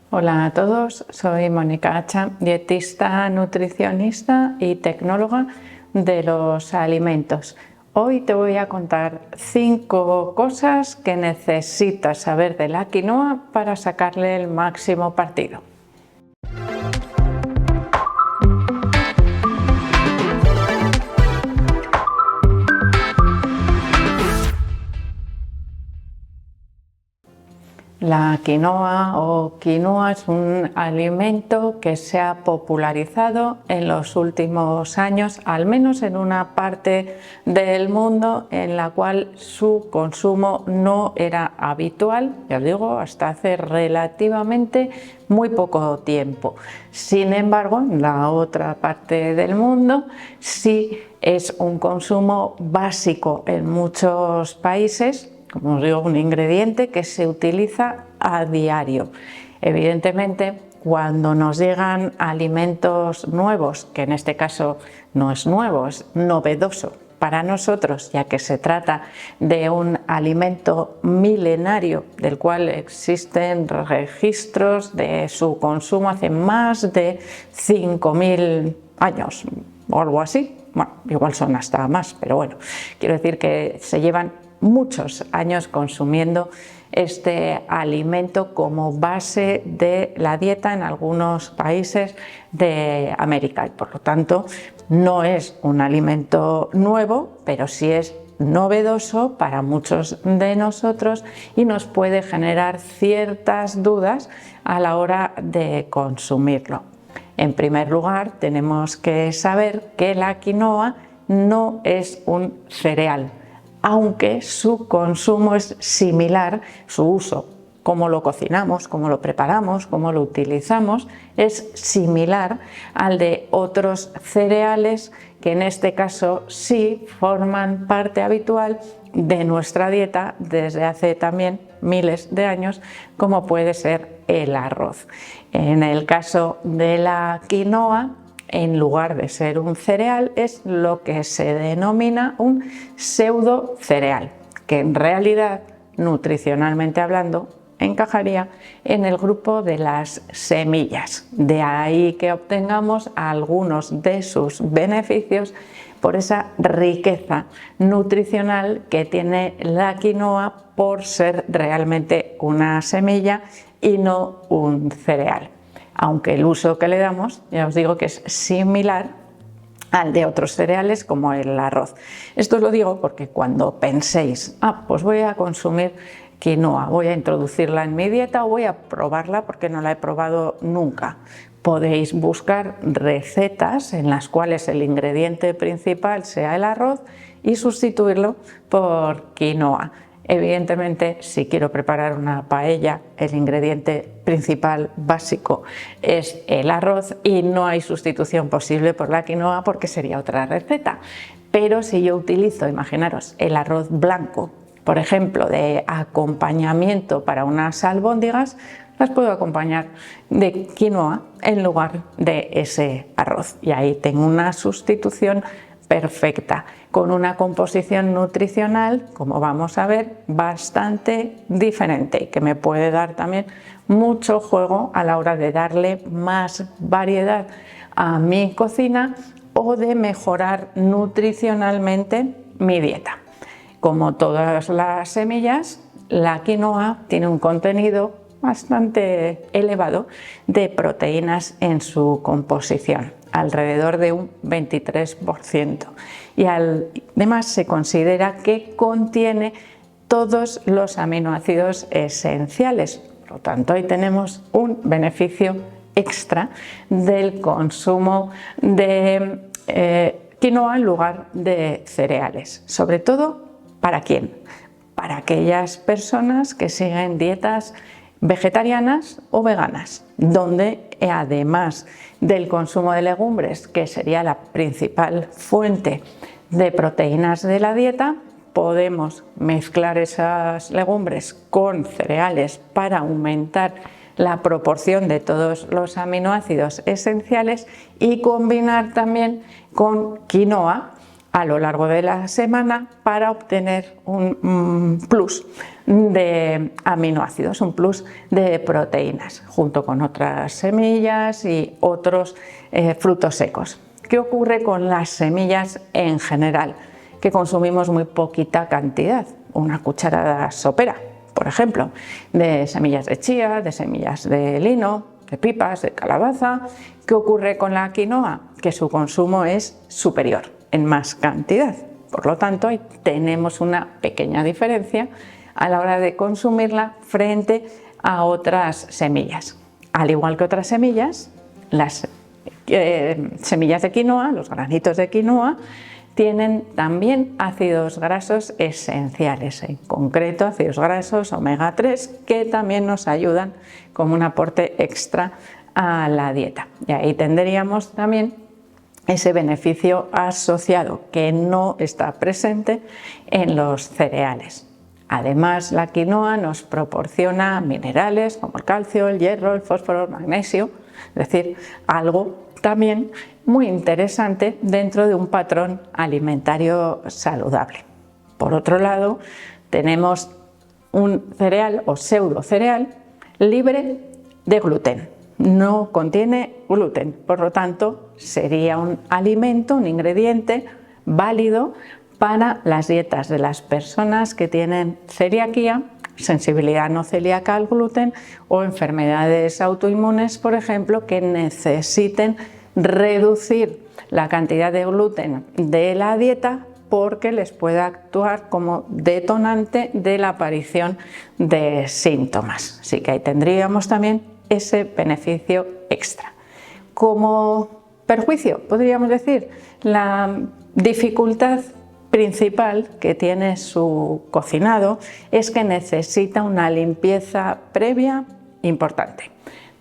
Hola a todos, soy Mónica Hacha, dietista, nutricionista y tecnóloga de los alimentos. Hoy te voy a contar 5 cosas que necesitas saber de la quinoa para sacarle el máximo partido. La quinoa o quinoa es un alimento que se ha popularizado en los últimos años, al menos en una parte del mundo en la cual su consumo no era habitual, ya os digo, hasta hace relativamente muy poco tiempo. Sin embargo, en la otra parte del mundo sí es un consumo básico en muchos países. Como os digo, un ingrediente que se utiliza a diario. Evidentemente, cuando nos llegan alimentos nuevos, que en este caso no es nuevo, es novedoso para nosotros, ya que se trata de un alimento milenario del cual existen registros de su consumo hace más de 5.000 años o algo así. Bueno, igual son hasta más, pero bueno, quiero decir que se llevan muchos años consumiendo este alimento como base de la dieta en algunos países de América y por lo tanto no es un alimento nuevo, pero sí es novedoso para muchos de nosotros y nos puede generar ciertas dudas a la hora de consumirlo. En primer lugar, tenemos que saber que la quinoa no es un cereal, aunque su consumo es similar, su uso, cómo lo cocinamos, cómo lo preparamos, cómo lo utilizamos, es similar al de otros cereales que en este caso sí forman parte habitual de nuestra dieta desde hace también miles de años, como puede ser el arroz. En el caso de la quinoa, en lugar de ser un cereal, es lo que se denomina un pseudo cereal, que en realidad, nutricionalmente hablando, encajaría en el grupo de las semillas. De ahí que obtengamos algunos de sus beneficios por esa riqueza nutricional que tiene la quinoa por ser realmente una semilla y no un cereal. Aunque el uso que le damos, ya os digo que es similar al de otros cereales como el arroz. Esto os lo digo porque cuando penséis, pues voy a consumir quinoa, voy a introducirla en mi dieta o voy a probarla porque no la he probado nunca. Podéis buscar recetas en las cuales el ingrediente principal sea el arroz y sustituirlo por quinoa. Evidentemente, si quiero preparar una paella, el ingrediente principal básico es el arroz y no hay sustitución posible por la quinoa porque sería otra receta. Pero si yo utilizo, imaginaros, el arroz blanco, por ejemplo, de acompañamiento para unas albóndigas, las puedo acompañar de quinoa en lugar de ese arroz. Y ahí tengo una sustitución perfecta, con una composición nutricional, como vamos a ver, bastante diferente y que me puede dar también mucho juego a la hora de darle más variedad a mi cocina o de mejorar nutricionalmente mi dieta. Como todas las semillas, la quinoa tiene un contenido bastante elevado de proteínas en su composición, alrededor de un 23%, y además se considera que contiene todos los aminoácidos esenciales. Por lo tanto, ahí tenemos un beneficio extra del consumo de quinoa en lugar de cereales. Sobre todo, ¿para quién? Para aquellas personas que siguen dietas vegetarianas o veganas, donde además del consumo de legumbres, que sería la principal fuente de proteínas de la dieta, podemos mezclar esas legumbres con cereales para aumentar la proporción de todos los aminoácidos esenciales y combinar también con quinoa a lo largo de la semana para obtener un plus de aminoácidos, un plus de proteínas, junto con otras semillas y otros frutos secos. ¿Qué ocurre con las semillas en general? Que consumimos muy poquita cantidad, una cucharada sopera, por ejemplo, de semillas de chía, de semillas de lino, de pipas, de calabaza. ¿Qué ocurre con la quinoa? Que su consumo es superior en más cantidad. Por lo tanto, ahí tenemos una pequeña diferencia a la hora de consumirla frente a otras semillas. Al igual que otras semillas, las semillas de quinoa, los granitos de quinoa, tienen también ácidos grasos esenciales, en concreto ácidos grasos omega 3, que también nos ayudan como un aporte extra a la dieta. Y ahí tendríamos también ese beneficio asociado que no está presente en los cereales. Además, la quinoa nos proporciona minerales como el calcio, el hierro, el fósforo, el magnesio, es decir, algo también muy interesante dentro de un patrón alimentario saludable. Por otro lado, tenemos un cereal o pseudo cereal libre de gluten. No contiene gluten, por lo tanto, sería un alimento, un ingrediente válido para las dietas de las personas que tienen celiaquía, sensibilidad no celíaca al gluten o enfermedades autoinmunes, por ejemplo, que necesiten reducir la cantidad de gluten de la dieta porque les puede actuar como detonante de la aparición de síntomas. Así que ahí tendríamos también ese beneficio extra. Como perjuicio, podríamos decir, la dificultad principal que tiene su cocinado es que necesita una limpieza previa importante.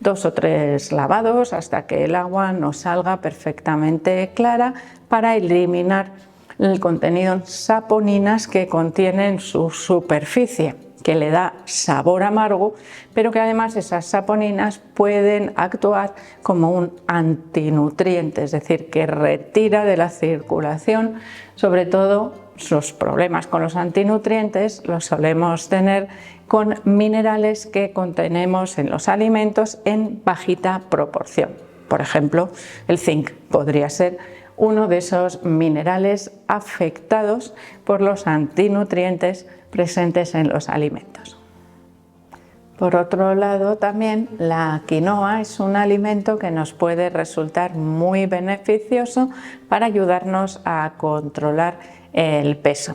2 o 3 lavados hasta que el agua nos salga perfectamente clara para eliminar el contenido en saponinas que contiene en su superficie, que le da sabor amargo, pero que además esas saponinas pueden actuar como un antinutriente, es decir, que retira de la circulación, sobre todo los problemas con los antinutrientes los solemos tener con minerales que contenemos en los alimentos en bajita proporción. Por ejemplo, el zinc podría ser uno de esos minerales afectados por los antinutrientes presentes en los alimentos. Por otro lado, también la quinoa es un alimento que nos puede resultar muy beneficioso para ayudarnos a controlar el peso.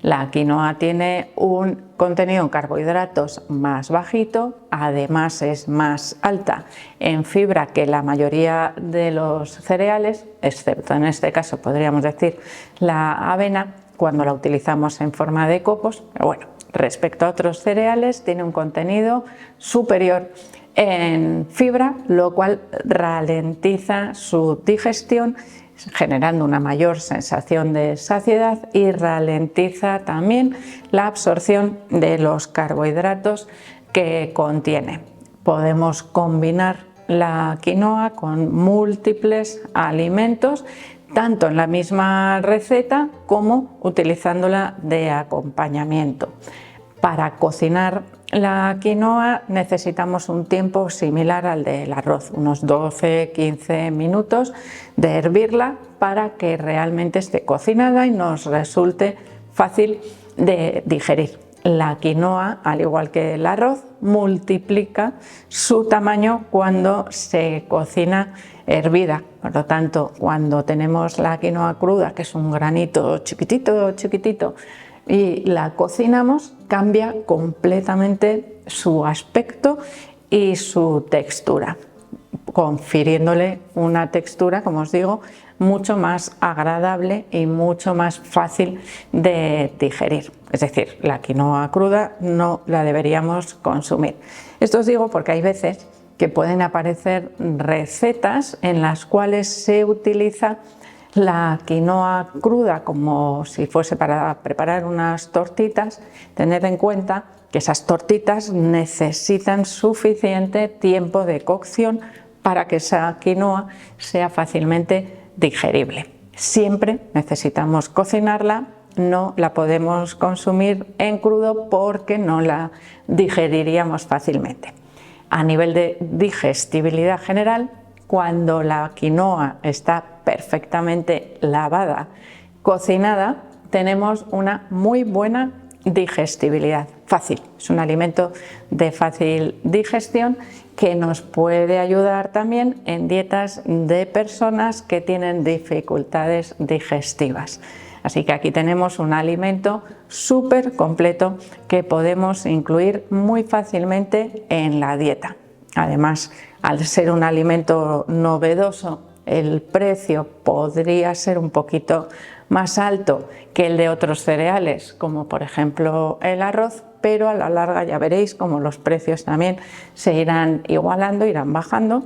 La quinoa tiene un contenido en carbohidratos más bajito, además es más alta en fibra que la mayoría de los cereales, excepto en este caso podríamos decir la avena, cuando la utilizamos en forma de copos, pero bueno, respecto a otros cereales tiene un contenido superior en fibra, lo cual ralentiza su digestión, generando una mayor sensación de saciedad y ralentiza también la absorción de los carbohidratos que contiene. Podemos combinar la quinoa con múltiples alimentos, tanto en la misma receta como utilizándola de acompañamiento. Para cocinar la quinoa necesitamos un tiempo similar al del arroz, unos 12-15 minutos de hervirla para que realmente esté cocinada y nos resulte fácil de digerir. La quinoa, al igual que el arroz, multiplica su tamaño cuando se cocina hervida. Por lo tanto, cuando tenemos la quinoa cruda, que es un granito chiquitito, y la cocinamos, cambia completamente su aspecto y su textura, confiriéndole una textura, como os digo, mucho más agradable y mucho más fácil de digerir. Es decir, la quinoa cruda no la deberíamos consumir. Esto os digo porque hay veces que pueden aparecer recetas en las cuales se utiliza la quinoa cruda como si fuese para preparar unas tortitas. Tened en cuenta que esas tortitas necesitan suficiente tiempo de cocción para que esa quinoa sea fácilmente digerible. siempre necesitamos cocinarla, no la podemos consumir en crudo porque no la digeriríamos fácilmente. A nivel de digestibilidad general, cuando la quinoa está perfectamente lavada, cocinada, tenemos una muy buena digestibilidad, fácil. Es un alimento de fácil digestión que nos puede ayudar también en dietas de personas que tienen dificultades digestivas. Así que aquí tenemos un alimento súper completo que podemos incluir muy fácilmente en la dieta. Además, al ser un alimento novedoso, el precio podría ser un poquito más alto que el de otros cereales, como por ejemplo el arroz, pero a la larga ya veréis como los precios también se irán igualando, irán bajando,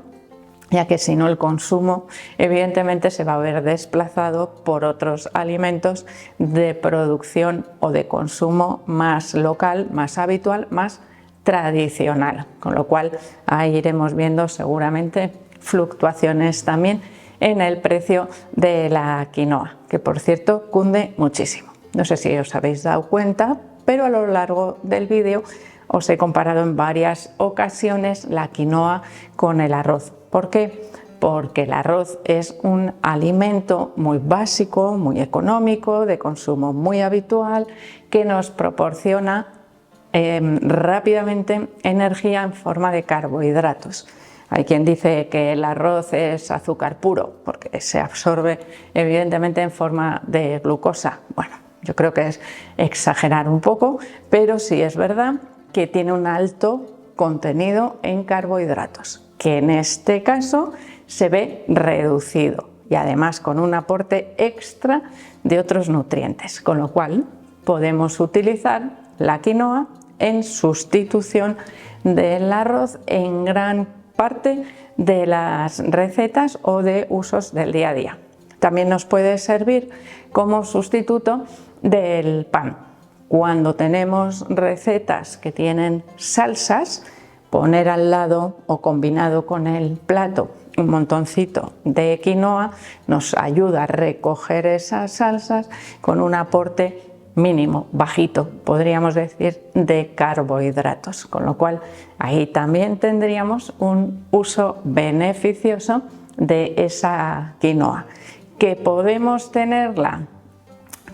ya que si no el consumo evidentemente se va a ver desplazado por otros alimentos de producción o de consumo más local, más habitual, más tradicional, con lo cual ahí iremos viendo seguramente fluctuaciones también en el precio de la quinoa, que por cierto cunde muchísimo. No sé si os habéis dado cuenta, pero a lo largo del vídeo os he comparado en varias ocasiones la quinoa con el arroz. ¿Por qué? Porque el arroz es un alimento muy básico, muy económico, de consumo muy habitual, que nos proporciona rápidamente energía en forma de carbohidratos. Hay quien dice que el arroz es azúcar puro porque se absorbe evidentemente en forma de glucosa. Bueno, yo creo que es exagerar un poco, pero sí es verdad que tiene un alto contenido en carbohidratos, que en este caso se ve reducido y además con un aporte extra de otros nutrientes, con lo cual podemos utilizar la quinoa en sustitución del arroz en gran parte de las recetas o de usos del día a día. También nos puede servir como sustituto del pan. Cuando tenemos recetas que tienen salsas, poner al lado o combinado con el plato un montoncito de quinoa nos ayuda a recoger esas salsas con un aporte mínimo, bajito, podríamos decir, de carbohidratos, con lo cual ahí también tendríamos un uso beneficioso de esa quinoa, que podemos tenerla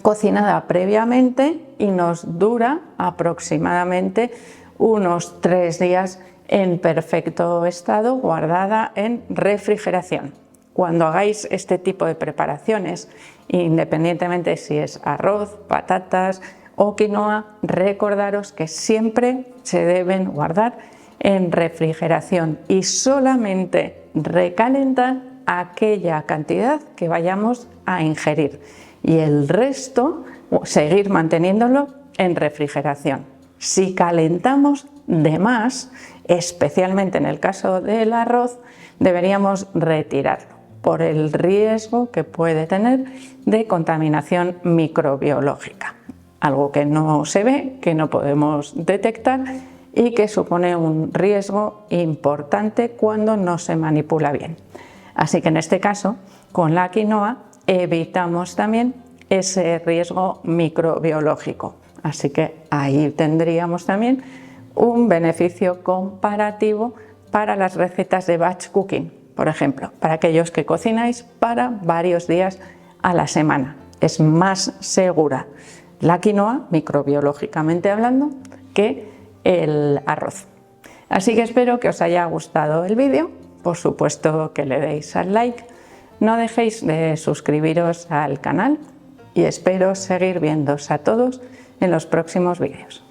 cocinada previamente y nos dura aproximadamente unos 3 días en perfecto estado, guardada en refrigeración. Cuando hagáis este tipo de preparaciones, independientemente si es arroz, patatas o quinoa, recordaros que siempre se deben guardar en refrigeración y solamente recalentar aquella cantidad que vayamos a ingerir y el resto seguir manteniéndolo en refrigeración. Si calentamos de más, especialmente en el caso del arroz, deberíamos retirarlo por el riesgo que puede tener de contaminación microbiológica, algo que no se ve, que no podemos detectar y que supone un riesgo importante cuando no se manipula bien. Así que en este caso, con la quinoa evitamos también ese riesgo microbiológico. Así que ahí tendríamos también un beneficio comparativo para las recetas de batch cooking, por ejemplo, para aquellos que cocináis para varios días a la semana. Es más segura la quinoa, microbiológicamente hablando, que el arroz. Así que espero que os haya gustado el vídeo. Por supuesto que le deis al like. No dejéis de suscribiros al canal y espero seguir viéndoos a todos en los próximos vídeos.